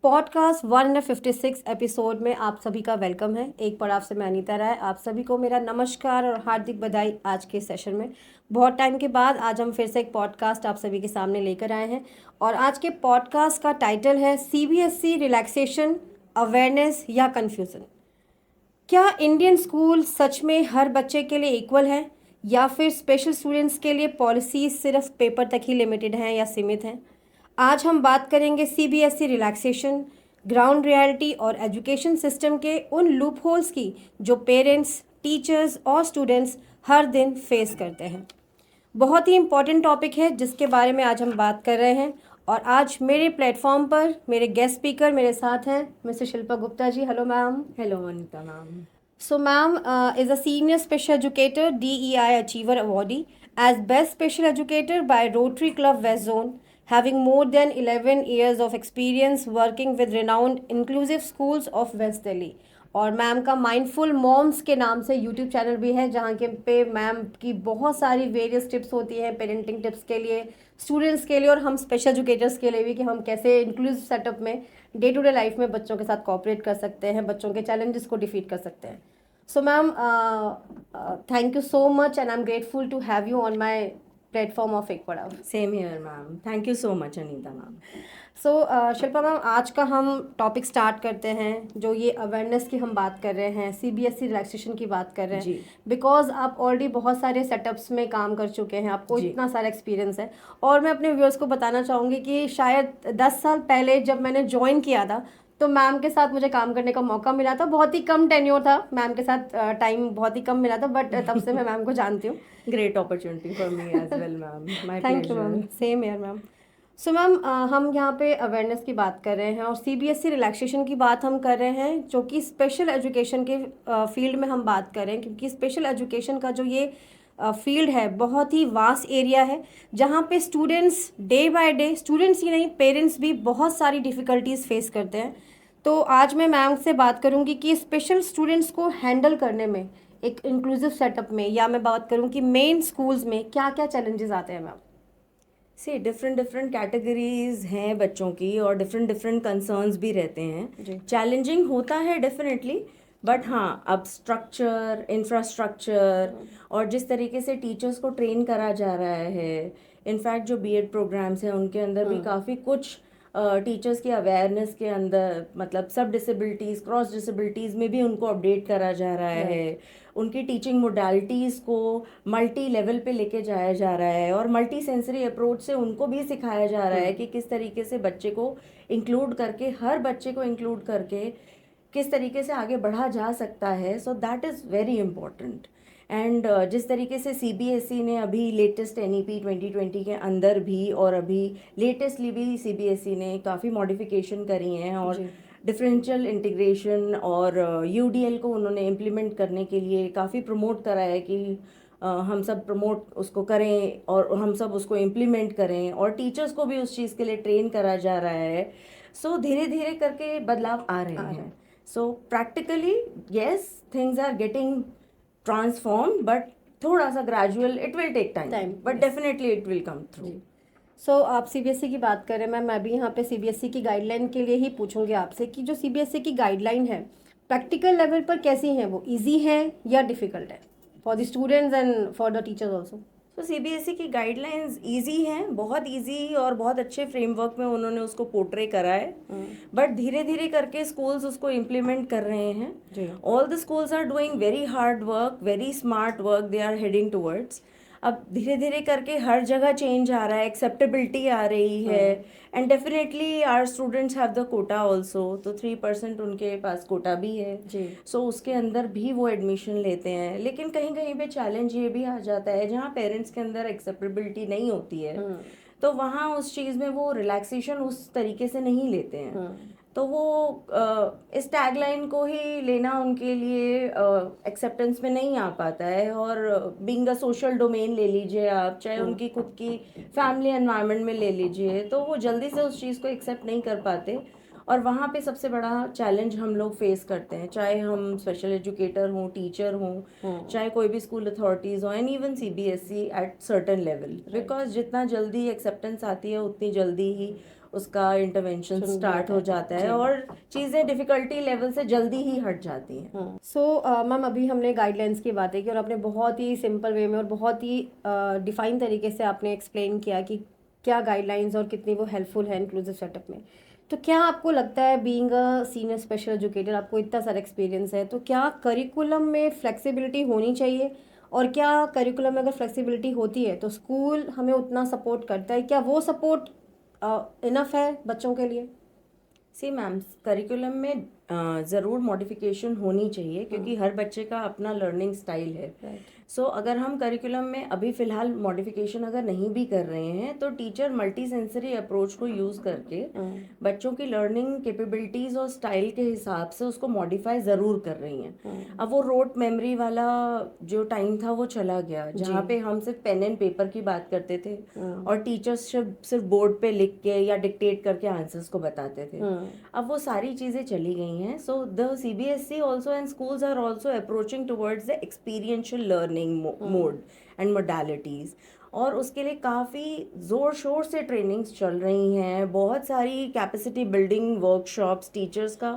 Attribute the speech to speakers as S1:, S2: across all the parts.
S1: Podcast 156 episode में आप सभी का वेलकम है। एक पड़ाव से मैं अनीता राय, आप सभी को मेरा नमस्कार और हार्दिक बधाई। आज के सेशन में बहुत टाइम के बाद आज हम फिर से एक पॉडकास्ट आप सभी के सामने लेकर आए हैं और आज के पॉडकास्ट का टाइटल है सीबीएसई रिलैक्सेशन, अवेयरनेस या कन्फ्यूज़न। क्या इंडियन स्कूल सच में हर बच्चे के लिए इक्वल है या फिर स्पेशल स्टूडेंट्स के लिए पॉलिसीज सिर्फ पेपर तक ही लिमिटेड हैं या सीमित हैं? आज हम बात करेंगे सीबीएसई रिलैक्सेशन, ग्राउंड रियलिटी और एजुकेशन सिस्टम के उन लूप होल्स की जो पेरेंट्स, टीचर्स और स्टूडेंट्स हर दिन फेस करते हैं। बहुत ही इम्पॉर्टेंट टॉपिक है जिसके बारे में आज हम बात कर रहे हैं और आज मेरे प्लेटफॉर्म पर मेरे गेस्ट स्पीकर मेरे साथ हैं mister Shilpa Gupta ji. Hello ma'am.
S2: Hello Anita ma'am.
S1: So, ma'am is a senior special educator, DEI Achiever Awardee, as Best Special Educator by Rotary Club West Zone, having more than 11 years of experience working with renowned inclusive schools of West Delhi. और ma'am का mindful moms के नाम से YouTube channel भी है जहाँ के पे मैम की बहुत सारी वेरियस टिप्स होती हैं पेरेंटिंग टिप्स के लिए, स्टूडेंट्स के लिए और हम स्पेशल एजुकेटर्स के लिए भी कि हम कैसे इंक्लूसिव सेटअप में डे टू डे लाइफ में बच्चों के साथ कोऑपरेट कर सकते हैं, बच्चों के चैलेंजेस को डिफीट कर सकते हैं। So, ma'am, thank you so much, and I'm grateful to have you on my platform of एक पड़ाव।
S2: Same here ma'am, thank you so much Anita ma'am.
S1: So Shilpa ma'am, आज का हम टॉपिक स्टार्ट करते हैं जो ये अवेयरनेस की हम बात कर रहे हैं, सीबीएसई रिलैक्सेशन की बात कर रहे हैं, बिकॉज आप ऑलरेडी बहुत सारे सेटअप्स में काम कर चुके हैं, आपको इतना सारा एक्सपीरियंस है। और मैं अपने व्यूअर्स को बताना चाहूँगी कि शायद 10 साल पहले जब मैंने ज्वाइन किया था तो मैम के साथ मुझे काम करने का मौका मिला था। बहुत ही कम टेन्योर था, मैम के साथ टाइम बहुत ही कम मिला था, बट तब से मैं मैम को जानती हूँ।
S2: Great opportunity for me as well ma'am, my
S1: thank you ma'am, same year ma'am. So ma'am, हम यहाँ पे अवेयरनेस की बात कर रहे हैं और सीबीएसई रिलैक्सेशन की बात हम कर रहे हैं जो कि स्पेशल एजुकेशन के फील्ड में हम बात कर रहे हैं, क्योंकि स्पेशल एजुकेशन का जो ये फील्ड है बहुत ही वास्ट एरिया है जहाँ पे students day by day, students ही नहीं पेरेंट्स भी बहुत सारी डिफ़िकल्टीज फेस करते हैं। तो आज मैं मैम से बात करूँगी कि स्पेशल स्टूडेंट्स को हैंडल करने में एक इंक्लूसिव सेटअप में, या मैं बात करूँ कि मेन स्कूल्स में क्या क्या चैलेंजेस आते हैं मैम।
S2: से डिफरेंट कैटेगरीज हैं बच्चों की और डिफरेंट कंसर्न्स भी रहते हैं। चैलेंजिंग होता है डेफिनेटली, बट हाँ, अब स्ट्रक्चर, इंफ्रास्ट्रक्चर और जिस तरीके से टीचर्स को ट्रेन करा जा रहा है, इनफैक्ट जो बीएड प्रोग्राम्स हैं उनके अंदर भी काफ़ी कुछ टीचर्स की अवेयरनेस के अंदर, मतलब सब डिसेबिलिटीज़, क्रॉस डिसेबिलिटीज़ में भी उनको अपडेट करा जा रहा है। उनकी टीचिंग मोडालिटीज़ को मल्टी लेवल पे लेके जाया जा रहा है और मल्टी सेंसरी अप्रोच से उनको भी सिखाया जा रहा है कि किस तरीके से बच्चे को इंक्लूड करके, हर बच्चे को इंक्लूड करके किस तरीके से आगे बढ़ा जा सकता है। So that is very important. And जिस तरीके से सीबीएसई ने अभी लेटेस्ट एनईपी 2020 के अंदर भी और अभी लेटेस्टली भी सीबीएसई ने काफ़ी मॉडिफिकेशन करी हैं और डिफरेंशियल इंटीग्रेशन और यूडीएल को उन्होंने इम्प्लीमेंट करने के लिए काफ़ी प्रमोट करा है कि हम सब प्रमोट उसको करें और हम सब उसको इम्प्लीमेंट करें और टीचर्स को भी उस चीज़ के लिए ट्रेन करा जा रहा है। सो धीरे धीरे करके बदलाव आ रहे हैं। So practically yes, things are getting transform, but थोड़ा सा gradual, it will take time, but definitely it will come through.
S1: So आप सीबीएसई की बात करें, मैं भी यहाँ पे सीबीएसई की गाइडलाइन के लिए ही पूछूंगी आपसे कि जो सीबीएसई की गाइडलाइन है प्रैक्टिकल लेवल पर कैसी है, वो इजी है या डिफ़िकल्ट है for the students and for the teachers also?
S2: तो सीबीएसई की गाइडलाइंस इजी हैं, बहुत इजी और बहुत अच्छे फ्रेमवर्क में उन्होंने उसको पोर्ट्रे करा है, बट धीरे धीरे करके स्कूल्स उसको इम्प्लीमेंट कर रहे हैं। All the schools are doing very hard work, very smart work they are heading towards. अब धीरे धीरे करके हर जगह चेंज आ रहा है, एक्सेप्टेबिलिटी आ रही है, and definitely our students have the quota also. तो 3% उनके पास कोटा भी है, सो उसके अंदर भी वो एडमिशन लेते हैं। लेकिन कहीं कहीं पे चैलेंज ये भी आ जाता है जहाँ पेरेंट्स के अंदर एक्सेप्टेबिलिटी नहीं होती है, तो वहाँ उस चीज़ में वो रिलैक्सेशन उस तरीके से नहीं लेते हैं। तो वो इस टैगलाइन को ही लेना उनके लिए एक्सेप्टेंस में नहीं आ पाता है। और बीइंग अ सोशल डोमेन ले लीजिए आप, चाहे उनकी खुद की फैमिली एनवायरनमेंट में ले लीजिए, तो वो जल्दी से उस चीज़ को एक्सेप्ट नहीं कर पाते। और वहाँ पे सबसे बड़ा चैलेंज हम लोग फेस करते हैं, चाहे हम स्पेशल एजुकेटर हों, टीचर हों, चाहे कोई भी स्कूल अथॉरिटीज़ हों, and even CBSE at certain level, because जितना जल्दी एक्सेप्टेंस आती है उतनी जल्दी ही उसका इंटरवेंशन
S1: शुरू हो
S2: स्टार्ट
S1: जाता
S2: हो
S1: है।
S2: जाता है
S1: जी।
S2: और चीज़ें डिफ़िकल्टी लेवल से जल्दी ही हट जाती हैं।
S1: सो मैम अभी हमने गाइडलाइंस की बातें की और आपने बहुत ही सिंपल वे में और बहुत ही डिफाइन तरीके से आपने एक्सप्लेन किया कि क्या गाइडलाइंस और कितनी वो हेल्पफुल है इंक्लूसिव सेटअप में। तो क्या आपको लगता है being a senior special educator, आपको इतना सारा एक्सपीरियंस है, तो क्या करिकुलम में फ्लेक्सिबिलिटी होनी चाहिए? और क्या करिकुलम में अगर फ्लेक्सिबिलिटी होती है तो स्कूल हमें उतना सपोर्ट करता है? क्या वो सपोर्ट इनफ है बच्चों के लिए?
S2: सी मैम, करिकुलम में ज़रूर मॉडिफिकेशन होनी चाहिए क्योंकि हर बच्चे का अपना लर्निंग स्टाइल है।
S1: राइट।
S2: सो अगर हम करिकुलम में अभी फ़िलहाल मॉडिफिकेशन अगर नहीं भी कर रहे हैं तो टीचर मल्टी सेंसरी अप्रोच को यूज़ करके बच्चों की लर्निंग कैपेबिलिटीज़ और स्टाइल के हिसाब से उसको मॉडिफाई ज़रूर कर रही हैं। अब वो रोट मेमोरी वाला जो टाइम था वो चला गया, जहाँ पे हम सिर्फ पेन एंड पेपर की बात करते थे और टीचर्स सिर्फ बोर्ड पे लिख के या डिक्टेट करके आंसर्स को बताते थे। अब वो सारी चीज़ें चली गई हैं। So the CBSE also and schools are also approaching towards the experiential learning mode and modalities, और उसके लिए काफ़ी ज़ोर शोर से ट्रेनिंग्स चल रही हैं। बहुत सारी कैपेसिटी बिल्डिंग वर्कशॉप्स, टीचर्स का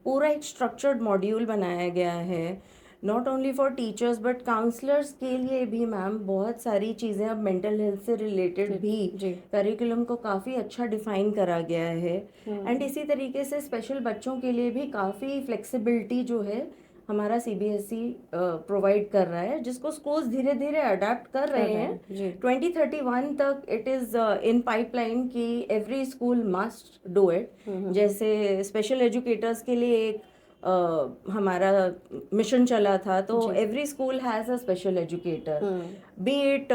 S2: पूरा एक स्ट्रक्चर्ड मॉड्यूल बनाया गया है, not only for teachers but counsellors के लिए भी। मैम बहुत सारी चीज़ें अब मेंटल हेल्थ से रिलेटेड भी
S1: जी।
S2: करिकुलम को काफ़ी अच्छा डिफाइन करा गया है। एंड इसी तरीके से स्पेशल बच्चों के लिए भी काफ़ी फ्लेक्सिबिलिटी जो है हमारा CBSE प्रोवाइड कर रहा है, जिसको स्कूल्स धीरे धीरे अडेप्ट कर रहे हैं।
S1: जी।
S2: 2031 तक इट इज़ इन पाइपलाइन कि every school must do it. जैसे स्पेशल एजुकेटर्स के लिए एक हमारा मिशन चला था, तो every school has a special educator, be it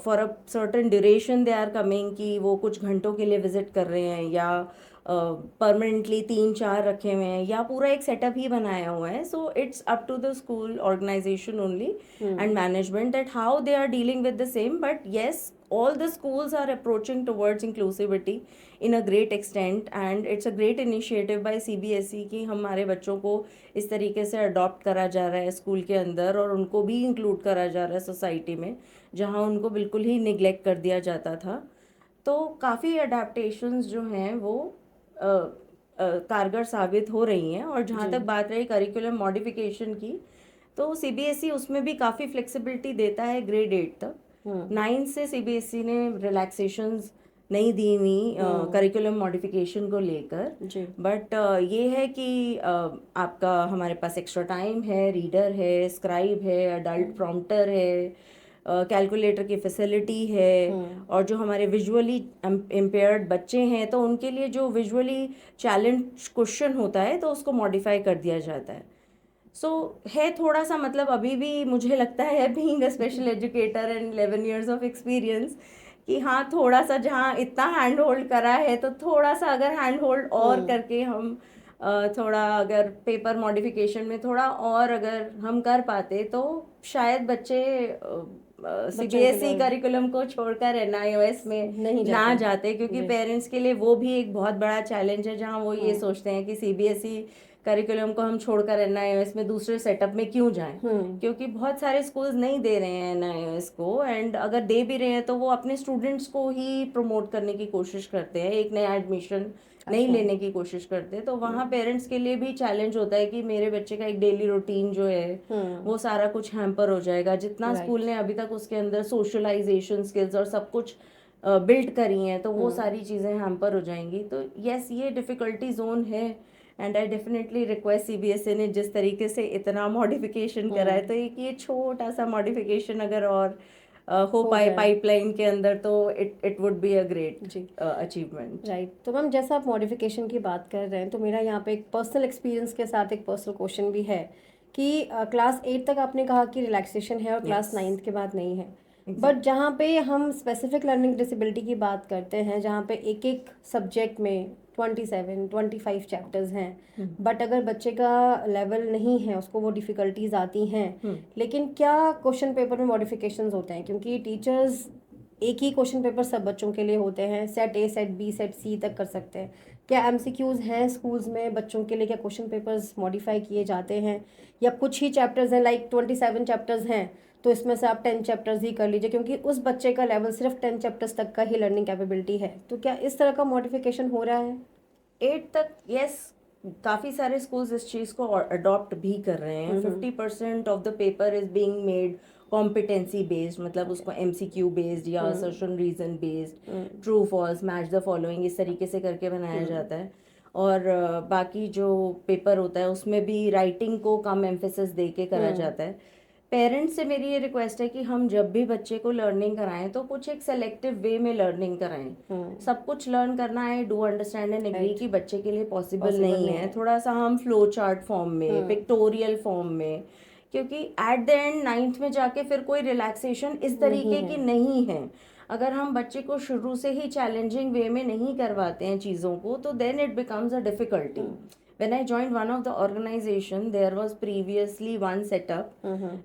S2: for a certain duration they are coming, कि वो कुछ घंटों के लिए विजिट कर रहे हैं या परमानेंटली 3-4 रखे हुए हैं या पूरा एक सेटअप ही बनाया हुआ है। So it's up to the school organisation only and management that how they are dealing with the same. But yes, all the schools are approaching towards inclusivity in a great extent and it's a great initiative by CBSE कि हमारे बच्चों को इस तरीके से adopt करा जा रहा है स्कूल के अंदर और उनको भी इंक्लूड करा जा रहा है सोसाइटी में, जहाँ उनको बिल्कुल ही निगलेक्ट कर दिया जाता था। तो काफ़ी अडेप्टेशंस जो हैं वो कारगर साबित हो रही हैं। और जहाँ तक बात रही करिकुलम मॉडिफिकेशन की, तो CBSE उसमें भी काफ़ी फ्लेक्सिबिलिटी देता है ग्रेड 8 तक। 9 से CBSE ने रिलैक्सेशंस नहीं दी हुई करिकुलम मॉडिफिकेशन को लेकर। बट ये है कि आपका हमारे पास एक्स्ट्रा टाइम है, रीडर है, स्क्राइब है, अडल्ट प्रॉम्प्टर है, कैलकुलेटर की फैसिलिटी है, और जो हमारे विजुअली इम्पेयर्ड बच्चे हैं तो उनके लिए जो विजुअली चैलेंज क्वेश्चन होता है तो उसको मॉडिफाई कर दिया जाता है। सो है थोड़ा सा, मतलब अभी भी मुझे लगता है being a special educator and 11 years of experience कि हाँ, थोड़ा सा जहाँ इतना हैंड होल्ड करा है तो थोड़ा सा अगर हैंड होल्ड और करके हम थोड़ा अगर पेपर मॉडिफिकेशन में थोड़ा और अगर हम कर पाते तो शायद बच्चे CBSE करिकुलम को छोड़कर NIOS में
S1: नहीं
S2: ना जाते, क्योंकि पेरेंट्स के लिए वो भी एक बहुत बड़ा चैलेंज है, जहाँ वो ये सोचते हैं कि CBSE करिकुलम को हम छोड़कर NIOS में दूसरे सेटअप में क्यों जाएं, क्योंकि बहुत सारे स्कूल्स नहीं दे रहे हैं NIOS को, एंड अगर दे भी रहे हैं तो वो अपने स्टूडेंट्स को ही प्रमोट करने की कोशिश करते हैं, एक नया एडमिशन नहीं लेने की कोशिश करते। तो वहाँ पेरेंट्स के लिए भी चैलेंज होता है कि मेरे बच्चे का एक डेली रूटीन जो है वो सारा कुछ हैम्पर हो जाएगा। जितना स्कूल ने अभी तक उसके अंदर सोशलाइजेशन स्किल्स और सब कुछ बिल्ड करी हैं तो वो सारी चीज़ें हैम्पर हो जाएंगी। तो यस, ये डिफ़िकल्टी जोन है and I definitely request CBSE ने जिस तरीके से इतना मॉडिफिकेशन करा है, तो एक ये छोटा सा मॉडिफिकेशन अगर और हो पाए पाइपलाइन के अंदर तो it would be a great achievement.
S1: Right. तो मैम जैसा आप मॉडिफिकेशन की बात कर रहे हैं तो मेरा यहाँ पे एक पर्सनल एक्सपीरियंस के साथ एक पर्सनल क्वेश्चन भी है कि क्लास 8 तक आपने कहा कि रिलैक्सेशन है और क्लास 9 के बाद नहीं है, बट जहाँ पे हम स्पेसिफिक लर्निंग डिसेबिलिटी की बात करते हैं, जहाँ पे एक एक सब्जेक्ट में 27-25 चैप्टर्स हैं, बट अगर बच्चे का लेवल नहीं है, उसको वो डिफ़िकल्टीज आती हैं, लेकिन क्या क्वेश्चन पेपर में मॉडिफिकेशंस होते हैं? क्योंकि टीचर्स एक ही क्वेश्चन पेपर सब बच्चों के लिए होते हैं, set A, set B, set C तक कर सकते हैं। क्या MCQs हैं स्कूल्स में बच्चों के लिए? क्या क्वेश्चन पेपर्स मॉडिफाई किए जाते हैं या कुछ ही चैप्टर्स हैं, लाइक 27 चैप्टर्स हैं तो इसमें से आप 10 चैप्टर्स ही कर लीजिए क्योंकि उस बच्चे का लेवल सिर्फ 10 चैप्टर्स तक का ही लर्निंग कैपेबिलिटी है। तो क्या इस तरह का मॉडिफिकेशन हो रहा है?
S2: 8 तक यस, काफ़ी सारे स्कूल्स इस चीज़ को अडॉप्ट भी कर रहे हैं। 50% of the paper is being made competency based, मतलब उसको MCQ बेस्ड या assertion reason based, true false, match the following, इस तरीके से करके बनाया जाता है। और बाकी जो पेपर होता है उसमें भी राइटिंग को कम एम्फेसिस दे के करा जाता है। पेरेंट्स से मेरी ये रिक्वेस्ट है कि हम जब भी बच्चे को लर्निंग कराएं तो कुछ एक सेलेक्टिव वे में लर्निंग कराएं। सब कुछ लर्न करना है, डू अंडरस्टैंड एंड एग्री कि बच्चे के लिए पॉसिबल नहीं है। थोड़ा सा हम फ्लो चार्ट फॉर्म में, पिक्टोरियल फॉर्म में, क्योंकि एट द एंड 9th में जाके फिर कोई रिलैक्सेशन इस तरीके की नहीं है। अगर हम बच्चे को शुरू से ही चैलेंजिंग वे में नहीं करवाते हैं चीज़ों को, तो then it becomes a difficulty. When I joined one of the organization, there was previously one setup.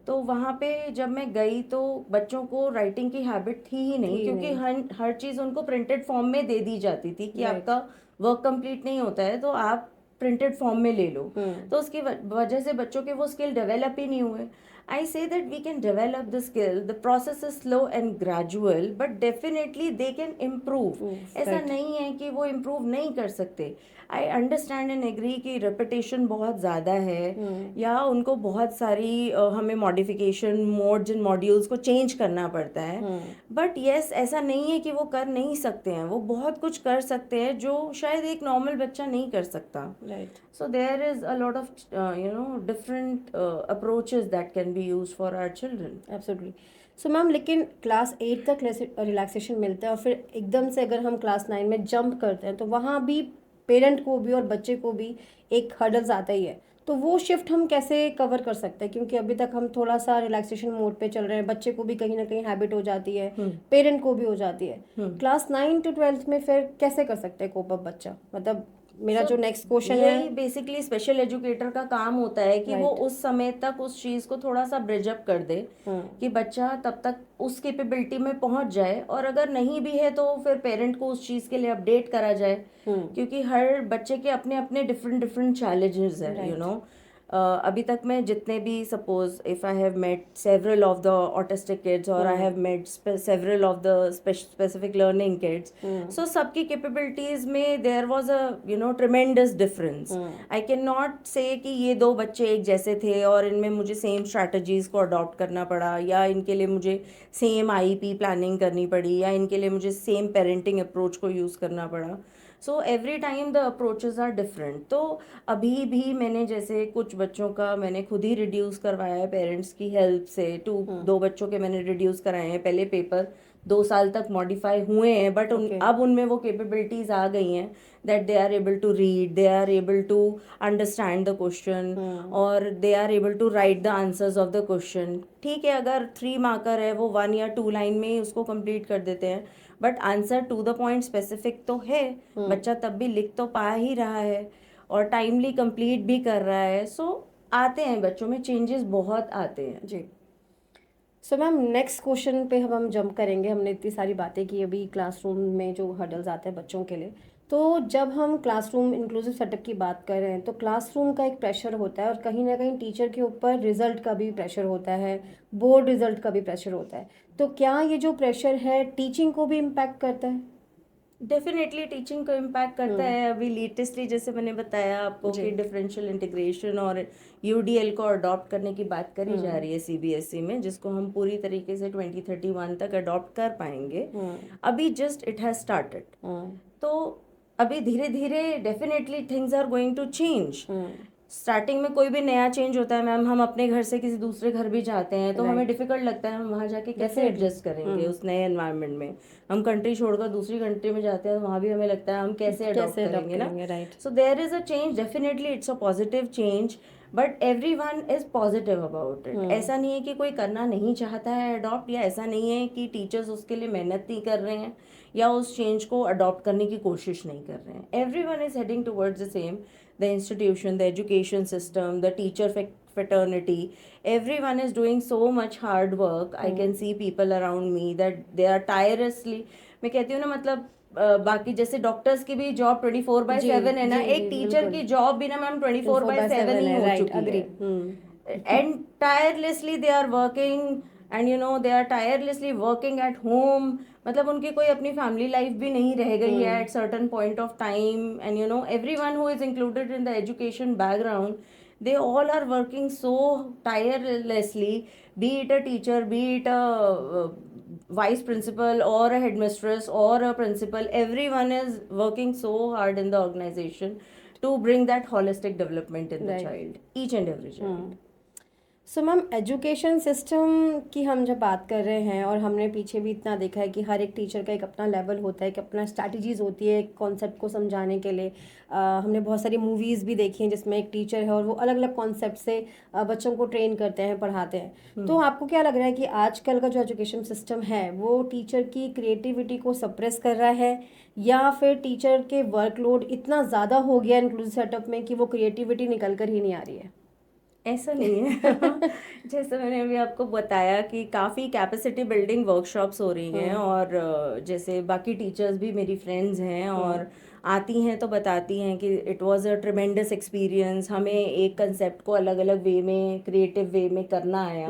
S2: तो वहाँ पे जब मैं गई तो बच्चों को राइटिंग की हैबिट थी ही नहीं, क्योंकि हर चीज़ उनको प्रिंटेड फॉर्म में दे दी जाती थी कि आपका वर्क कंप्लीट नहीं होता है तो आप प्रिंटेड फॉर्म में ले लो। तो उसकी वजह से बच्चों के वो स्किल डेवलप ही नहीं हुए। I say that we can develop the skill. The process is slow and gradual, but definitely they can improve. ऐसा नहीं है कि वो improve नहीं कर सकते। I understand and agree कि repetition बहुत ज़्यादा है, या उनको बहुत सारी हमें modification modes and modules को change करना पड़ता है। But yes, ऐसा नहीं है कि वो कर नहीं सकते हैं, वो बहुत कुछ कर सकते हैं जो शायद एक normal बच्चा नहीं कर सकता।
S1: Right.
S2: So there is a lot of different approaches that can be used for our children.
S1: Absolutely. So ma'am, लेकिन क्लास 8 तक रिलैक्सेशन मिलता है और फिर एकदम से अगर हम क्लास 9 में जंप करते हैं तो वहाँ भी पेरेंट को भी और बच्चे को भी एक हर्डल्स आता ही है। तो वो शिफ्ट हम कैसे कवर कर सकते हैं, क्योंकि अभी तक हम थोड़ा सा रिलैक्सेशन मोड पे चल रहे हैं, बच्चे को भी कहीं ना कहीं हैबिट हो जाती है, पेरेंट को भी हो जाती है। क्लास 9 to 12 में फिर कैसे कर सकते हैं कोप अप बच्चा? मतलब मेरा जो नेक्स्ट क्वेश्चन है,
S2: बेसिकली स्पेशल एजुकेटर का काम होता है कि वो उस समय तक उस चीज को थोड़ा सा ब्रिज अप कर दे कि बच्चा तब तक उस कैपेबिलिटी में पहुंच जाए, और अगर नहीं भी है तो फिर पेरेंट को उस चीज के लिए अपडेट करा जाए, क्योंकि हर बच्चे के अपने अपने डिफरेंट चैलेंजेस है। अभी तक मैं जितने भी, suppose if I have met several of the autistic kids और I have met several of the specific learning kids, so सबकी कैपेबिलिटीज में there was a tremendous difference. I can not say कि ये दो बच्चे एक जैसे थे और इनमें मुझे सेम स्ट्रैटेजीज को अडॉप्ट करना पड़ा, या इनके लिए मुझे सेम IEP प्लानिंग करनी पड़ी, या इनके लिए मुझे सेम पेरेंटिंग अप्रोच को यूज़ करना पड़ा। So every time the approaches are different. तो अभी भी मैंने जैसे कुछ बच्चों का मैंने खुद ही रिड्यूस करवाया है पेरेंट्स की हेल्प से। 2 बच्चों के मैंने रिड्यूस कराए हैं। पहले पेपर 2 साल तक मॉडिफाई हुए हैं, बट अब उनमें वो कैपेबिलिटीज आ गई हैं that they are able to read, they are able to understand the question, और they are able to write the answers of the question. ठीक है, अगर 3 मार्कर है वो 1 या 2 लाइन में ही उसको कंप्लीट कर देते हैं, but answer to the point specific तो है, बच्चा तब भी लिख तो पा ही रहा है और टाइमली कंप्लीट भी कर रहा है। सो आते हैं बच्चों में चेंजेस, बहुत आते हैं
S1: जी। सो मैम, नेक्स्ट क्वेश्चन पे हम जंप करेंगे। हमने इतनी सारी बातें की अभी क्लासरूम में जो हर्डल्स आते हैं बच्चों के लिए। तो जब हम क्लासरूम इंक्लूसिव सेटअप की बात कर रहे हैं तो क्लासरूम का एक प्रेशर होता है और कहीं ना कहीं टीचर के ऊपर रिजल्ट का भी प्रेशर होता है, बोर्ड रिजल्ट का भी प्रेशर होता है। तो क्या ये जो प्रेशर है टीचिंग को भी इम्पैक्ट करता है?
S2: डेफिनेटली टीचिंग को इम्पैक्ट करता है। अभी लेटेस्टली जैसे मैंने बताया आपको कि डिफरेंशियल इंटीग्रेशन और UDL को अडॉप्ट करने की बात करी जा रही है CBSE में, जिसको हम पूरी तरीके से 2031 तक अडॉप्ट कर पाएंगे। अभी जस्ट इट हैज स्टार्टेड, तो अभी धीरे धीरे definitely things are going to change. Starting में कोई भी नया चेंज होता है मैम, हम अपने घर से किसी दूसरे घर भी जाते हैं तो हमें डिफिकल्ट लगता है हम वहाँ जाके कैसे एडजस्ट करेंगे उस नए एनवायरनमेंट में। हम कंट्री छोड़कर दूसरी कंट्री में जाते हैं तो वहाँ भी हमें लगता है हम कैसे अडॉप्ट करेंगे ना। So there is a change, definitely it's a positive change, but everyone is positive about it. ऐसा नहीं है कि कोई करना नहीं चाहता है अडॉप्ट, या ऐसा नहीं है कि टीचर्स उसके लिए मेहनत नहीं कर रहे हैं या उस चेंज को अडॉप्ट करने की कोशिश नहीं कर रहे हैं। Everyone is heading towards the same, the institution, the education system, the teacher fraternity, everyone is doing so much hard work. I can see people around me that they are tirelessly, मैं कहती हूँ ना, मतलब बाकी जैसे doctors की भी job 24/7 है ना, एक टीचर की जॉब भी ना मैम 24/7 ही हो चुकी है। And tirelessly they are working and you know they are tirelessly working at home, मतलब उनकी कोई अपनी फैमिली लाइफ भी नहीं रह गई है at certain point of time, and you no everyone who is included in the education background, they all are working so tirelessly, be it a teacher, be it a vice principal or a headmistress or a principal, everyone is working so hard in the organization to bring that holistic development in the
S1: Right.
S2: child, each and every child.
S1: So ma'am education system की हम जब बात कर रहे हैं, और हमने पीछे भी इतना देखा है कि हर एक टीचर का एक अपना लेवल होता है, एक अपना स्ट्रैटेजीज होती है एक कॉन्सेप्ट को समझाने के लिए। हमने बहुत सारी मूवीज़ भी देखी हैं जिसमें एक टीचर है और वो अलग अलग कॉन्सेप्ट से बच्चों को ट्रेन करते हैं, पढ़ाते हैं। तो आपको क्या लग रहा है कि आजकल का जो एजुकेशन सिस्टम है वो टीचर की क्रिएटिविटी को सप्रेस कर रहा है, या फिर टीचर के वर्कलोड इतना ज़्यादा हो गया इंक्लूसिव सेटअप में कि वो क्रिएटिविटी निकल कर ही नहीं आ रही है?
S2: ऐसा नहीं है जैसे मैंने अभी आपको बताया कि काफ़ी कैपेसिटी बिल्डिंग वर्कशॉप्स हो रही हैं, और जैसे बाकी टीचर्स भी मेरी फ्रेंड्स हैं और आती हैं तो बताती हैं कि it was a tremendous experience, हमें एक कंसेप्ट को अलग अलग वे में, क्रिएटिव वे में करना आया।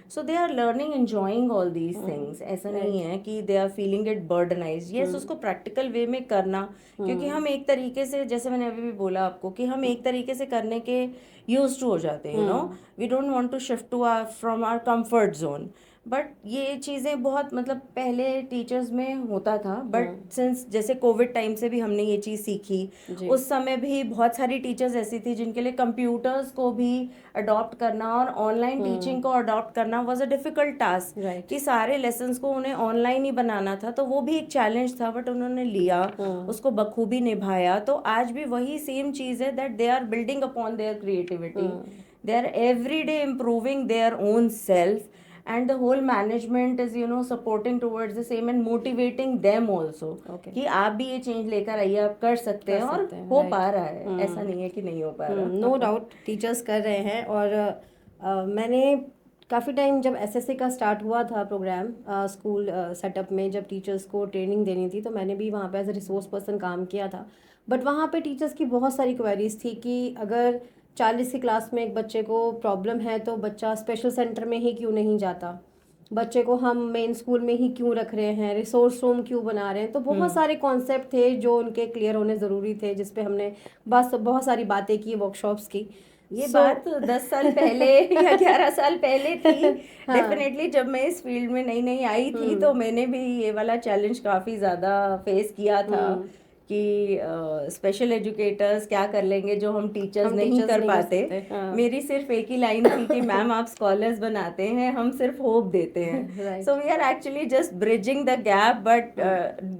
S2: So they are learning, enjoying all these things. ऐसा नहीं है कि they are feeling it burdenise. Yes, उसको प्रैक्टिकल वे में करना, क्योंकि हम एक तरीके से, जैसे मैंने अभी भी बोला आपको, कि हम एक तरीके से करने के यूज टू हो जाते हैं, you know, we don't want to shift to our from our comfort zone. But ये चीज़ें बहुत, मतलब पहले टीचर्स में होता था, बट सिंस जैसे कोविड टाइम से भी हमने ये चीज़ सीखी। उस समय भी बहुत सारी टीचर्स ऐसी थी जिनके लिए कंप्यूटर्स को भी अडॉप्ट करना और ऑनलाइन टीचिंग को अडॉप्ट करना वाज अ डिफिकल्ट टास्क, कि सारे लेसन्स को उन्हें ऑनलाइन ही बनाना था। तो वो भी एक चैलेंज था, बट उन्होंने लिया, उसको बखूबी निभाया। तो आज भी वही सेम चीज़ है, that they are building upon their creativity, they are every day improving their own self, and the whole management is, you know, supporting towards the same and motivating them also, कि आप भी ये change लेकर आइए, आप कर सकते हैं, और हो पा रहा है। ऐसा नहीं है कि नहीं हो पा रहा।
S1: नो डाउट टीचर्स कर रहे हैं। और मैंने काफ़ी टाइम, जब एसएससी का स्टार्ट हुआ था प्रोग्राम स्कूल सेटअप में, जब टीचर्स को ट्रेनिंग देनी थी, तो मैंने भी वहाँ पे एज ए रिसोर्स पर्सन काम किया था। बट वहाँ पे टीचर्स की बहुत सारी क्वेरीज थी कि अगर 40 की क्लास में एक बच्चे को प्रॉब्लम है तो बच्चा स्पेशल सेंटर में ही क्यों नहीं जाता, बच्चे को हम मेन स्कूल में ही क्यों रख रहे हैं, रिसोर्स रूम क्यों बना रहे हैं। तो बहुत सारे कॉन्सेप्ट थे जो उनके क्लियर होने ज़रूरी थे, जिस पे हमने बस बहुत सारी बातें की, वर्कशॉप्स की।
S2: ये बात 10 साल पहले या 11 साल पहले थी। डेफिनेटली जब मैं इस फील्ड में नई नई आई थी, तो मैंने भी ये वाला चैलेंज काफ़ी ज़्यादा फेस किया था कि स्पेशल एजुकेटर्स क्या कर लेंगे जो हम टीचर्स नहीं कर पाते। मेरी सिर्फ एक ही लाइन थी कि मैम आप स्कॉलर्स बनाते हैं, हम सिर्फ होप देते हैं। So we are actually just bridging the gap, but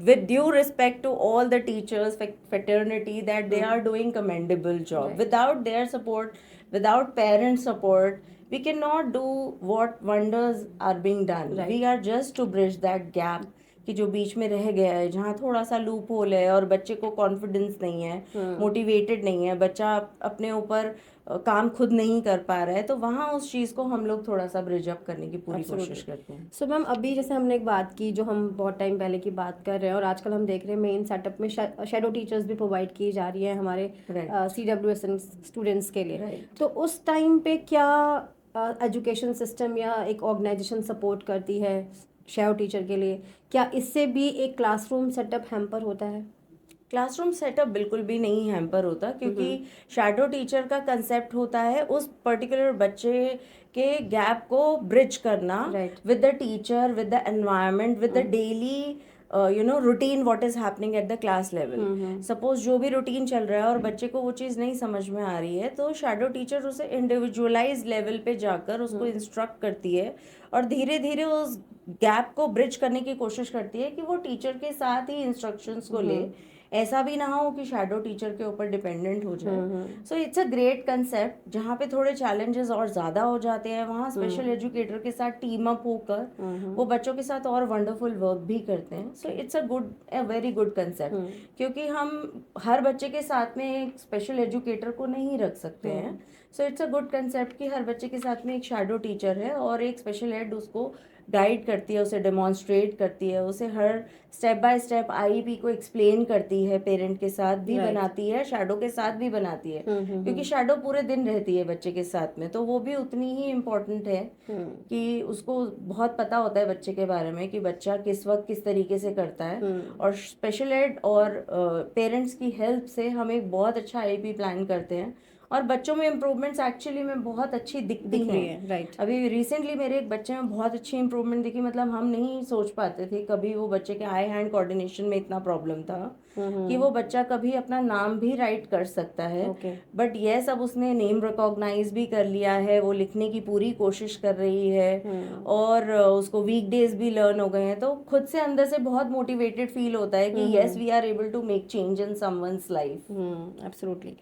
S2: with due respect to all the teachers fraternity, that they are doing commendable job. Without their support, without parent support, we cannot do what wonders are being done. We are just to bridge that gap, कि जो बीच में रह गया है, जहाँ थोड़ा सा loop hole है और बच्चे को कॉन्फिडेंस नहीं है, मोटिवेटेड नहीं है, बच्चा अपने ऊपर काम खुद नहीं कर पा रहा है, तो वहाँ उस चीज़ को हम लोग थोड़ा सा ब्रिज अप करने की पूरी कोशिश करते हैं।
S1: सो मैम, अभी जैसे हमने एक बात की, जो हम बहुत टाइम पहले की बात कर रहे हैं, और आजकल हम देख रहे हैं मेन सेटअप में शैडो टीचर्स भी प्रोवाइड की जा रही है हमारे CWSN स्टूडेंट्स के लिए। तो उस टाइम पे क्या एजुकेशन सिस्टम या एक ऑर्गेनाइजेशन सपोर्ट करती है शैडो टीचर के लिए? क्या इससे भी एक क्लासरूम सेटअप हैम्पर होता है?
S2: क्लासरूम सेटअप बिल्कुल भी नहीं हैम्पर होता, क्योंकि शैडो टीचर का कंसेप्ट होता है उस पर्टिकुलर बच्चे के गैप को ब्रिज करना with the teacher, with the environment, with the daily routine what is happening at the class level. Suppose जो भी रूटीन चल रहा है और बच्चे को वो चीज़ नहीं समझ में आ रही है, तो शैडो टीचर उसे इंडिविजुअलाइज लेवल पे जाकर उसको इंस्ट्रक्ट करती है और धीरे धीरे उस गैप को ब्रिज करने की कोशिश करती है कि वो टीचर के साथ ही इंस्ट्रक्शंस को ले, ऐसा भी ना हो कि शैडो टीचर के ऊपर डिपेंडेंट हो जाए। So it's a great concept. जहाँ पे थोड़े चैलेंजेस और ज़्यादा हो जाते हैं, वहाँ स्पेशल एजुकेटर के साथ टीम अप होकर वो बच्चों के साथ और वंडरफुल वर्क भी करते हैं। So it's a very good concept, क्योंकि हम हर बच्चे के साथ में एक स्पेशल एजुकेटर को नहीं रख सकते हैं। So it's a good concept कि हर बच्चे के साथ में एक शैडो टीचर है और एक स्पेशल एड उसको गाइड करती है, उसे डेमोन्स्ट्रेट करती है, उसे हर स्टेप बाय स्टेप आईईपी को एक्सप्लेन करती है, पेरेंट के साथ भी बनाती है, शैडो के साथ भी बनाती है, क्योंकि शैडो पूरे दिन रहती है बच्चे के साथ में, तो वो भी उतनी ही इम्पोर्टेंट है कि उसको बहुत पता होता है बच्चे के बारे में कि बच्चा किस वक्त किस तरीके से करता है। और स्पेशल एड और पेरेंट्स की हेल्प से हम एक बहुत अच्छा आईईपी प्लान करते हैं और बच्चों में इम्प्रूवमेंट्स एक्चुअली में बहुत अच्छी दिखती हैं।
S1: राइट।
S2: अभी रिसेंटली मेरे एक बच्चे में बहुत अच्छी इम्प्रूवमेंट दिखी, मतलब हम नहीं सोच पाते थे कभी वो बच्चे के आई हैंड कोऑर्डिनेशन में इतना प्रॉब्लम था कि वो बच्चा कभी अपना नाम भी राइट कर सकता है। बट यस, अब उसने नेम रिकॉग्नाइज भी कर लिया है, वो लिखने की पूरी कोशिश कर रही है और उसको वीकडेज भी लर्न हो गए हैं, तो खुद से अंदर से बहुत मोटिवेटेड फील होता है कि yes, we are able to make change in someone's life.
S1: Absolutely.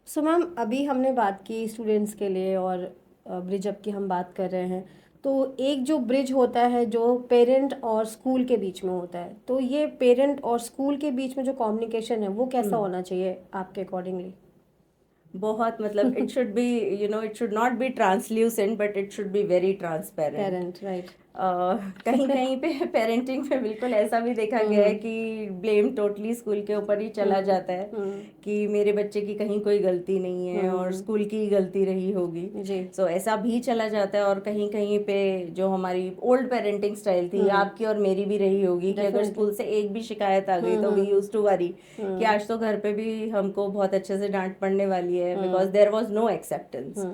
S1: So ma'am, अभी हमने बात की स्टूडेंट्स के लिए और ब्रिज अप की हम बात कर रहे हैं, तो एक जो ब्रिज होता है जो पेरेंट और स्कूल के बीच में होता है, तो ये पेरेंट और स्कूल के बीच में जो कम्युनिकेशन है वो कैसा होना चाहिए आपके अकॉर्डिंगली?
S2: बहुत, मतलब it should be, you know, it should not be translucent but it should be very transparent.
S1: Parent, right.
S2: कहीं कहीं पे पेरेंटिंग में बिल्कुल ऐसा भी देखा गया है कि ब्लेम टोटली स्कूल के ऊपर ही चला जाता है कि मेरे बच्चे की कहीं कोई गलती नहीं है और स्कूल की ही गलती रही होगी। सो ऐसा भी चला जाता है और कहीं कहीं पे जो हमारी ओल्ड पेरेंटिंग स्टाइल थी, आपकी और मेरी भी रही होगी, कि अगर स्कूल से एक भी शिकायत आ गई तो वी यूज्ड टू वरी कि आज तो घर पे भी हमको बहुत अच्छे से डांट पड़ने वाली है, because there was no acceptance.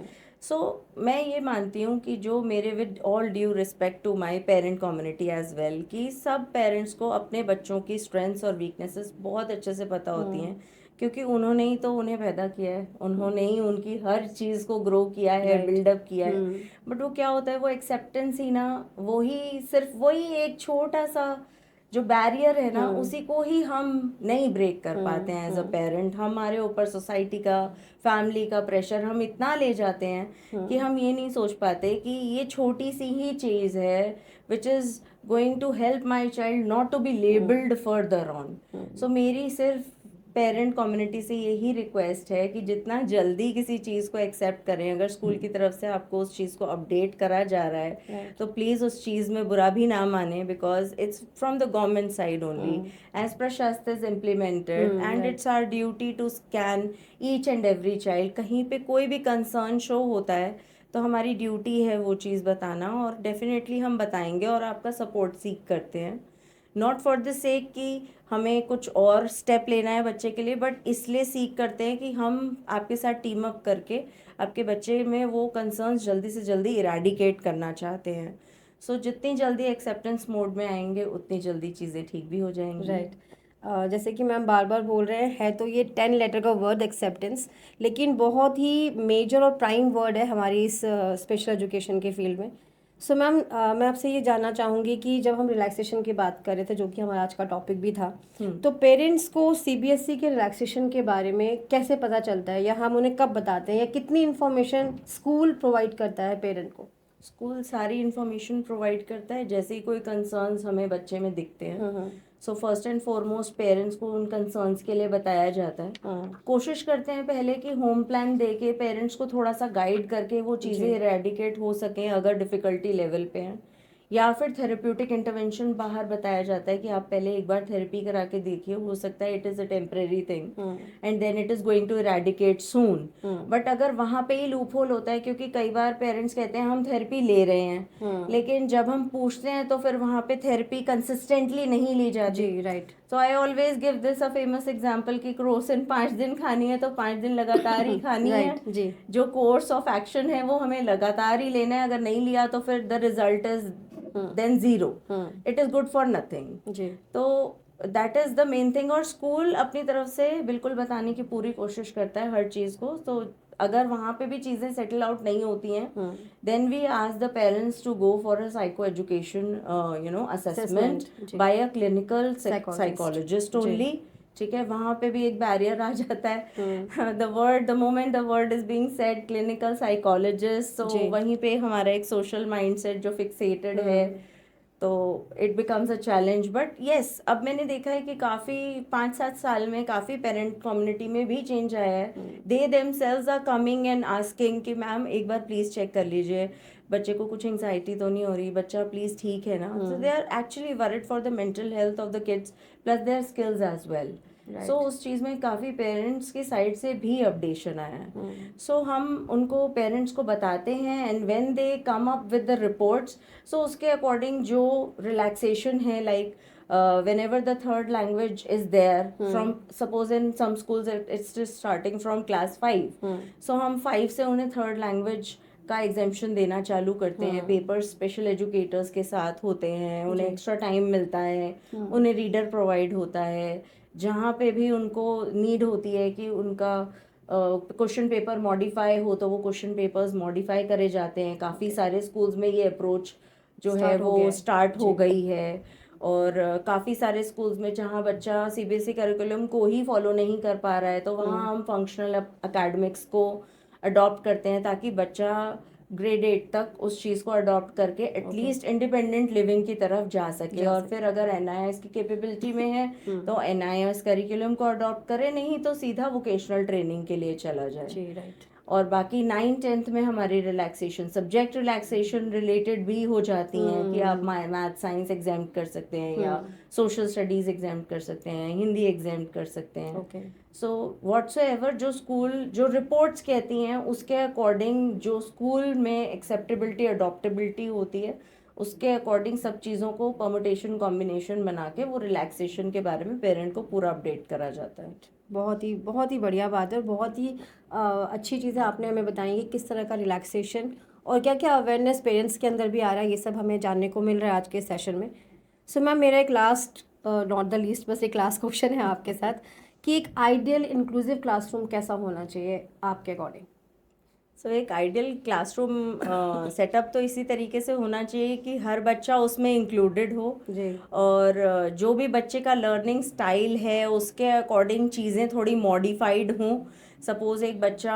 S2: सो मैं ये मानती हूँ कि जो मेरे, with all due respect to my parent community as well, कि सब पेरेंट्स को अपने बच्चों की स्ट्रेंथ्स और वीकनेसेस बहुत अच्छे से पता होती हैं, क्योंकि उन्होंने ही तो उन्हें पैदा किया है, उन्होंने ही उनकी हर चीज़ को ग्रो किया है, बिल्डअप किया है। बट वो क्या होता है, वो एक्सेप्टेंस ही ना, वही सिर्फ वही एक छोटा सा जो बैरियर है ना, उसी को ही हम नहीं ब्रेक कर पाते हैं एज अ पेरेंट। हमारे ऊपर सोसाइटी का, फैमिली का प्रेशर हम इतना ले जाते हैं कि हम ये नहीं सोच पाते कि ये छोटी सी ही चीज़ है which is going to help my child not to be labelled further on. सो मेरी सिर्फ पेरेंट कम्युनिटी से यही रिक्वेस्ट है कि जितना जल्दी किसी चीज़ को एक्सेप्ट करें, अगर स्कूल की तरफ से आपको उस चीज़ को अपडेट करा जा रहा है तो प्लीज़ उस चीज़ में बुरा भी ना माने, because it's from the government side only, as per Shastra is implemented and it's our duty to scan each and every child. कहीं पे कोई भी कंसर्न शो होता है तो हमारी ड्यूटी है वो चीज़ बताना, और डेफिनेटली हम बताएंगे और आपका सपोर्ट सीख करते हैं, नॉट फॉर द सेक कि हमें कुछ और स्टेप लेना है बच्चे के लिए, बट इसलिए सीख करते हैं कि हम आपके साथ टीम अप करके आपके बच्चे में वो कंसर्न्स जल्दी से जल्दी इरेडिकेट करना चाहते हैं। सो जितनी जल्दी एक्सेप्टेंस मोड में आएंगे उतनी जल्दी चीज़ें ठीक भी हो जाएंगी।
S1: राइट। जैसे कि मैम बार बार बोल रहे हैं, है तो ये 10 लेटर का वर्ड एक्सेप्टेंस, लेकिन बहुत ही मेजर और प्राइम वर्ड है हमारी इस स्पेशल एजुकेशन के फील्ड में। सो मैम, मैं आपसे ये जानना चाहूँगी कि जब हम रिलैक्सेशन की बात कर रहे थे, जो कि हमारा आज का टॉपिक भी था, तो पेरेंट्स को सीबीएसई के रिलैक्सेशन के बारे में कैसे पता चलता है, या हम उन्हें कब बताते हैं, या कितनी इन्फॉर्मेशन स्कूल प्रोवाइड करता है पेरेंट को?
S2: स्कूल सारी इन्फॉर्मेशन प्रोवाइड करता है, जैसे ही कोई कंसर्न्स हमें बच्चे में दिखते हैं, so first and foremost parents को उन कंसर्न्स के लिए बताया जाता है। कोशिश करते हैं पहले कि होम प्लान दे के पेरेंट्स को थोड़ा सा गाइड करके वो चीज़ें इरेडिकेट हो सकें अगर डिफ़िकल्टी लेवल पे हैं, या फिर थेरेप्यूटिक इंटरवेंशन बाहर बताया जाता है कि आप पहले एक बार थेरेपी करा के देखिए, हो सकता है it is a temporary thing and then it is going to eradicate soon. But अगर वहाँ पे ही लूप होल होता है, क्योंकि कई बार पेरेंट्स कहते हैं हम थेरेपी ले रहे हैं, लेकिन जब हम पूछते हैं तो फिर वहाँ पे थेरेपी कंसिस्टेंटली नहीं ली जाती।
S1: Right.
S2: So I always give this a famous example कि क्रोसिन 5 दिन खानी है तो 5 दिन लगातार ही खानी है
S1: जी।
S2: जो कोर्स ऑफ एक्शन है वो हमें लगातार ही लेना है, अगर नहीं लिया तो फिर the result is then zero, it is good for nothing जी। तो that is the main thing, और स्कूल अपनी तरफ से बिल्कुल बताने की पूरी कोशिश करता है हर चीज़ को। तो अगर वहाँ पे भी चीज़ें सेटल आउट नहीं होती हैं, then we ask the parents to go for a psycho education assessment by a clinical psychologist only. ठीक है, वहाँ पे भी एक बैरियर आ जाता है, the moment the word is being said clinical psychologist, तो वहीं पे हमारा एक सोशल माइंडसेट जो फिक्सेटेड है तो it becomes a challenge, but yes अब मैंने देखा है कि काफ़ी 5-7 साल में काफ़ी पेरेंट कम्युनिटी में भी चेंज आया है. They themselves are coming and asking कि मैम एक बार प्लीज़ चेक कर लीजिए, बच्चे को कुछ एंग्जाइटी तो नहीं हो रही, बच्चा प्लीज़ ठीक है ना. So they are actually worried for the mental health of the kids plus their skills as well. सो उस चीज़ में काफ़ी पेरेंट्स की साइड से भी अपडेशन आया है. सो हम उनको पेरेंट्स को बताते हैं and when they come up with the reports, so उसके अकॉर्डिंग जो रिलैक्सेशन है, like whenever the third language is there, from suppose in some schools it's just starting from class 5, so हम 5 से उन्हें थर्ड लैंग्वेज का exemption देना चालू करते हैं. पेपर्स स्पेशल एजुकेटर्स के साथ होते हैं, उन्हें एक्स्ट्रा टाइम मिलता है, उन्हें रीडर प्रोवाइड होता है. जहाँ पे भी उनको नीड होती है कि उनका क्वेश्चन पेपर मॉडिफाई हो तो वो क्वेश्चन पेपर्स मॉडिफाई करे जाते हैं. काफ़ी सारे स्कूल्स में ये अप्रोच जो है वो स्टार्ट हो गई है. और काफ़ी सारे स्कूल्स में जहाँ बच्चा सीबीएसई करिकुलम को ही फॉलो नहीं कर पा रहा है तो वहाँ हम फंक्शनल एकेडमिक्स को अडॉप्ट करते हैं ताकि बच्चा ग्रेड 8 तक उस चीज़ को अडॉप्ट करके एटलीस्ट इंडिपेंडेंट लिविंग की तरफ जा सके. और फिर अगर एनआईएस की कैपेबिलिटी में है तो एनआईएस करिकुलम को अडॉप्ट करे, नहीं तो सीधा वोकेशनल ट्रेनिंग के लिए चला जाए.
S1: जी राइट.
S2: और बाकी 9th-10th में हमारी रिलैक्सेशन सब्जेक्ट रिलैक्सेशन रिलेटेड भी हो जाती हैं कि आप मैथ साइंस एग्जाम कर सकते हैं या सोशल स्टडीज़ एग्जाम कर सकते हैं, हिंदी एग्जाम कर सकते हैं.
S1: ओके.
S2: सो व्हाट्सएवर जो स्कूल जो रिपोर्ट्स कहती हैं उसके अकॉर्डिंग जो स्कूल में एक्सेप्टेबिलिटी अडॉप्टेबिलिटी होती है उसके अकॉर्डिंग सब चीज़ों को परमुटेशन कॉम्बिनेशन बना के वो रिलैक्सेशन के बारे में पेरेंट को पूरा अपडेट करा जाता है.
S1: बहुत ही बढ़िया बात है और बहुत ही अच्छी चीज़ें आपने हमें बताई कि किस तरह का रिलैक्सेशन और क्या क्या अवेयरनेस पेरेंट्स के अंदर भी आ रहा है, ये सब हमें जानने को मिल रहा है आज के सेशन में. सो मैम मेरा एक लास्ट नॉट द लीस्ट बस एक लास्ट क्वेश्चन है आपके साथ कि एक आइडियल इंक्लूसिव क्लासरूम कैसा होना चाहिए आपके अकॉर्डिंग.
S2: सो एक आइडियल क्लासरूम सेटअप तो इसी तरीके से होना चाहिए कि हर बच्चा उसमें इंक्लूडेड हो
S1: जी.
S2: और जो भी बच्चे का लर्निंग स्टाइल है उसके अकॉर्डिंग चीज़ें थोड़ी मॉडिफाइड हों. सपोज़ एक बच्चा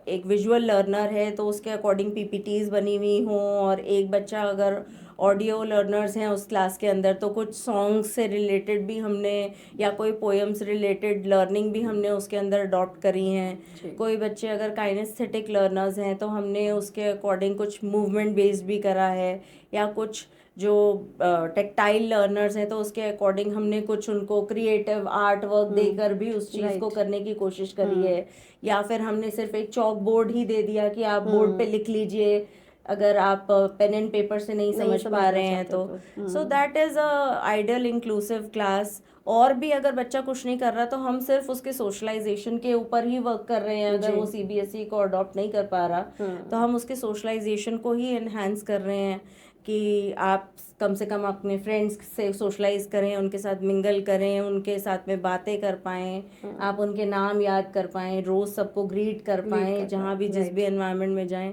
S2: एक विजुअल लर्नर है तो उसके अकॉर्डिंग पीपीटीज बनी हुई हों, और एक बच्चा अगर ऑडियो लर्नर्स हैं उस क्लास के अंदर तो कुछ सॉन्ग्स से रिलेटेड भी हमने या कोई पोएम्स रिलेटेड लर्निंग भी हमने उसके अंदर अडॉप्ट करी हैं. कोई बच्चे अगर काइनेस्थेटिक लर्नर्स हैं तो हमने उसके अकॉर्डिंग कुछ मूवमेंट बेस्ड भी करा है, या कुछ जो टेक्टाइल लर्नर्स हैं तो उसके अकॉर्डिंग हमने कुछ उनको क्रिएटिव आर्ट वर्क देकर भी उस चीज़ को करने की कोशिश करी है. या फिर हमने सिर्फ एक चॉक बोर्ड ही दे दिया कि आप बोर्ड पे लिख लीजिए अगर आप पेन एंड पेपर से नहीं समझ पा रहे हैं तो. So that is a ideal inclusive class. और भी अगर बच्चा कुछ नहीं कर रहा तो हम सिर्फ उसके सोशलाइजेशन के ऊपर ही वर्क कर रहे हैं. अगर वो सीबीएसई को अडॉप्ट नहीं कर पा रहा तो हम उसके सोशलाइजेशन को ही एनहांस कर रहे हैं कि आप कम से कम अपने फ्रेंड्स से सोशलाइज करें, उनके साथ मिंगल करें, उनके साथ में बातें कर पाएँ, आप उनके नाम याद कर पाएँ, रोज़ सबको ग्रीट कर पाएँ जहाँ भी जिस भी एनवायरनमेंट में जाएं.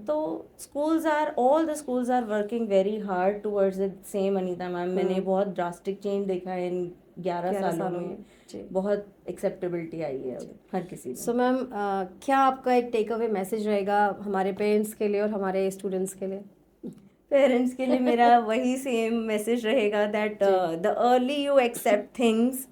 S2: तो all the schools are working very hard towards the same. Anita ma'am, मैंने बहुत ड्रास्टिक चेंज देखा है इन 11 सालों में. बहुत एक्सेप्टेबिलिटी आई है हर किसी में.
S1: सो मैम क्या आपका एक टेक अवे मैसेज रहेगा हमारे पेरेंट्स के लिए और हमारे स्टूडेंट्स के लिए?
S2: पेरेंट्स के लिए मेरा वही सेम मैसेज रहेगा that the early you accept things,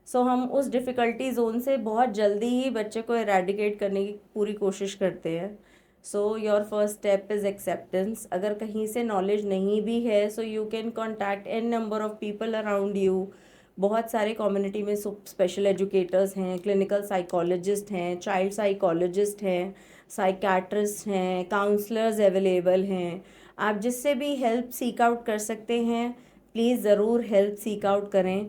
S2: so हम उस डिफ़िकल्टी जोन से बहुत जल्दी ही बच्चे को एराडिकेट करने की पूरी कोशिश करते हैं. So your first step is acceptance. अगर कहीं से नॉलेज नहीं भी है so you can contact an number of people around you. बहुत सारे कम्युनिटी में स्पेशल एजुकेटर्स हैं, क्लिनिकल साइकोलॉजिस्ट हैं, चाइल्ड साइकोलॉजिस्ट हैं, साइकेट्रिस्ट हैं, काउंसलर्स अवेलेबल हैं. आप जिससे भी हेल्प सीक आउट कर सकते हैं प्लीज़ ज़रूर हेल्प सीक आउट करें.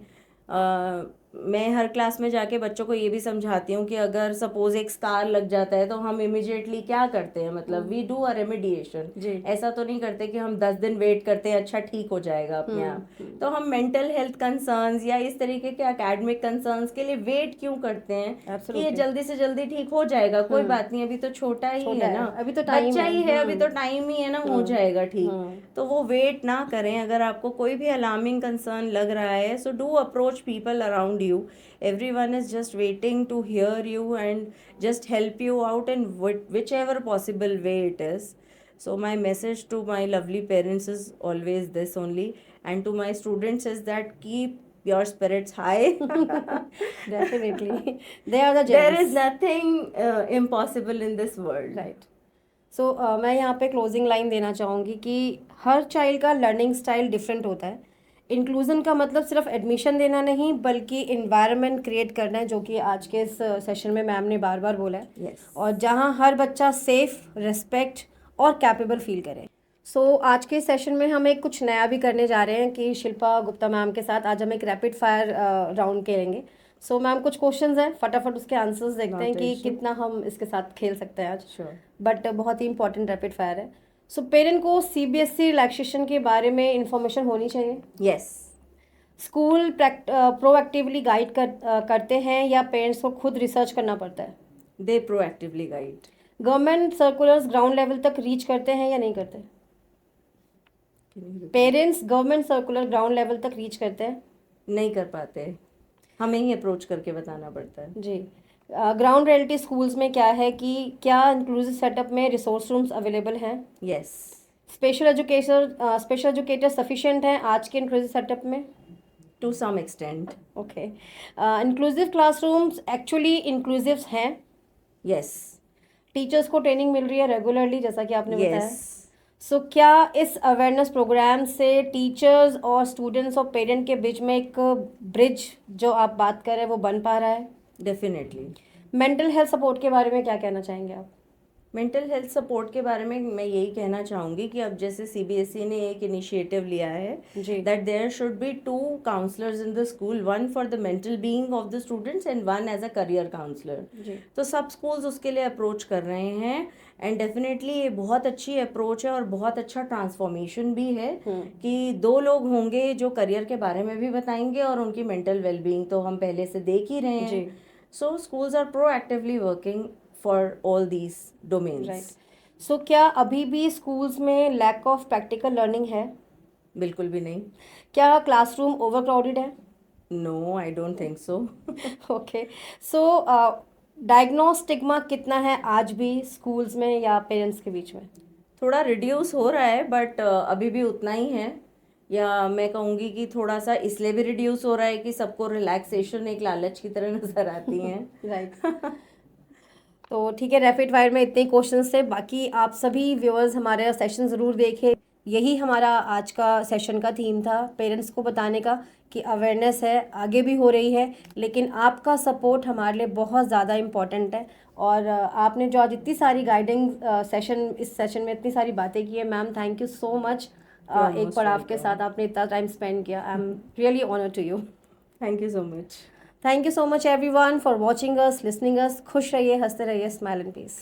S2: मैं हर क्लास में जाके बच्चों को ये भी समझाती हूँ कि अगर सपोज एक स्कार लग जाता है तो हम इमिजिएटली क्या करते हैं, मतलब वी डू अ रेमेडिएशन. ऐसा तो नहीं करते कि हम 10 दिन वेट करते हैं अच्छा ठीक हो जाएगा अपने आप. तो हम मेंटल हेल्थ कंसर्न्स या इस तरीके के एकेडमिक कंसर्न्स के लिए वेट क्यों करते हैं कि ये जल्दी से जल्दी ठीक हो जाएगा, कोई बात नहीं, अभी तो छोटा ही है ना,
S1: अभी तो
S2: बच्चा ही है, अभी तो टाइम ही है ना, हो जाएगा ठीक. तो वो वेट ना करें. अगर आपको कोई भी अलार्मिंग कंसर्न लग रहा है so do approach people around you. Everyone is just waiting to hear you and just help you out in whichever possible way it is. So my message to my lovely parents is always this only, and to my students is that keep your spirits high.
S1: Definitely. They are the
S2: There
S1: gems.
S2: is nothing impossible in this world.
S1: Right so मैं यहाँ पे closing line देना चाहूँगी कि her child का learning style different होता है. Inclusion का मतलब सिर्फ एडमिशन देना नहीं बल्कि इन्वायरमेंट क्रिएट करना है, जो कि आज के इस सेशन में मैम ने बार बार बोला है.
S2: Yes.
S1: और जहाँ हर बच्चा सेफ, रिस्पेक्ट और कैपेबल फील करे. सो आज के सेशन में हम एक कुछ नया भी करने जा रहे हैं कि शिल्पा गुप्ता मैम के साथ आज हम एक रैपिड फायर राउंड खेलेंगे. सो मैम कुछ क्वेश्चंस हैं, फटाफट उसके आंसर्स देखते हैं
S2: Not
S1: कि
S2: issue.
S1: कितना हम इसके साथ खेल सकते हैं आज.
S2: Sure.
S1: बट बहुत ही इंपॉर्टेंट रैपिड फायर है. सो पेरेंट को सीबीएसई रिलैक्सेशन के बारे में इंफॉर्मेशन होनी चाहिए.
S2: Yes.
S1: स्कूल प्रोएक्टिवली गाइड करते हैं या पेरेंट्स को खुद रिसर्च करना पड़ता है.
S2: They proactively guide.
S1: Government circulars ground level तक रीच करते हैं या नहीं करते.
S2: Can you repeat?
S1: Parents government circular ground level तक रीच करते हैं.
S2: नहीं कर पाते, हमें ही अप्रोच करके बताना पड़ता है.
S1: जी. ग्राउंड रियलिटी स्कूल्स में क्या है कि क्या इंक्लूसिव सेटअप में रिसोर्स रूम्स अवेलेबल हैं.
S2: Yes.
S1: स्पेशल एजुकेटर सफिशिएंट हैं आज के इंक्लूसिव सेटअप में.
S2: To some extent.
S1: Okay. Inclusive classrooms actually inclusive हैं.
S2: Yes.
S1: टीचर्स को ट्रेनिंग मिल रही है रेगुलरली जैसा कि आपने बताया.
S2: Yes.
S1: सो क्या इस अवेयरनेस प्रोग्राम से टीचर्स और स्टूडेंट्स और पेरेंट के बीच में एक ब्रिज जो आप बात कर रहे हैं वो बन पा रहा है.
S2: Definitely.
S1: मेंटल हेल्थ सपोर्ट के बारे में क्या कहना चाहेंगे आप.
S2: मेंटल हेल्थ सपोर्ट के बारे में मैं यही कहना चाहूँगी कि अब जैसे सीबीएसई ने एक इनिशिएटिव लिया है
S1: जी.
S2: that there should be 2 counselors in the school, one for the mental being of the students and one as a career counselor.
S1: जी.
S2: तो सब स्कूल्स उसके लिए अप्रोच कर रहे हैं एंड डेफिनेटली ये बहुत अच्छी अप्रोच है और बहुत अच्छा ट्रांसफॉर्मेशन भी है कि 2 लोग होंगे जो करियर के बारे में भी बताएंगे और उनकी मेंटल वेलबींग तो हम पहले से देख ही रहे
S1: जी.
S2: हैं. So schools are proactively working for all these domains.
S1: Right. So क्या अभी भी स्कूल्स में लैक ऑफ प्रैक्टिकल लर्निंग है.
S2: बिल्कुल भी नहीं.
S1: क्या क्लासरूम ओवर क्राउडेड है.
S2: No, I don't think so.
S1: Okay. So diagnostic stigma कितना है आज भी स्कूल्स में या पेरेंट्स के बीच में.
S2: थोड़ा रिड्यूस हो रहा है बट अभी भी उतना ही है, या मैं कहूँगी कि थोड़ा सा इसलिए भी रिड्यूस हो रहा है कि सबको रिलैक्सेशन एक लालच की तरह नजर आती हैं.
S1: राइट. तो ठीक है, रैपिड फायर में इतने क्वेश्चंस थे. बाकी आप सभी व्यूअर्स हमारे सेशन ज़रूर देखें. यही हमारा आज का सेशन का थीम था, पेरेंट्स को बताने का कि अवेयरनेस है, आगे भी हो रही है, लेकिन आपका सपोर्ट हमारे लिए बहुत ज़्यादा इम्पॉर्टेंट है. और आपने जो आज इतनी सारी गाइडिंग सेशन इस सेशन में इतनी सारी बातें की है, ma'am thank you so much. एक पड़ाव के साथ आपने इतना टाइम स्पेंड किया. I am really honour to you.
S2: Thank you so much.
S1: Thank you so much everyone for watching us, listening us. खुश रहिए, हंसते रहिए, स्माइल एंड पीस.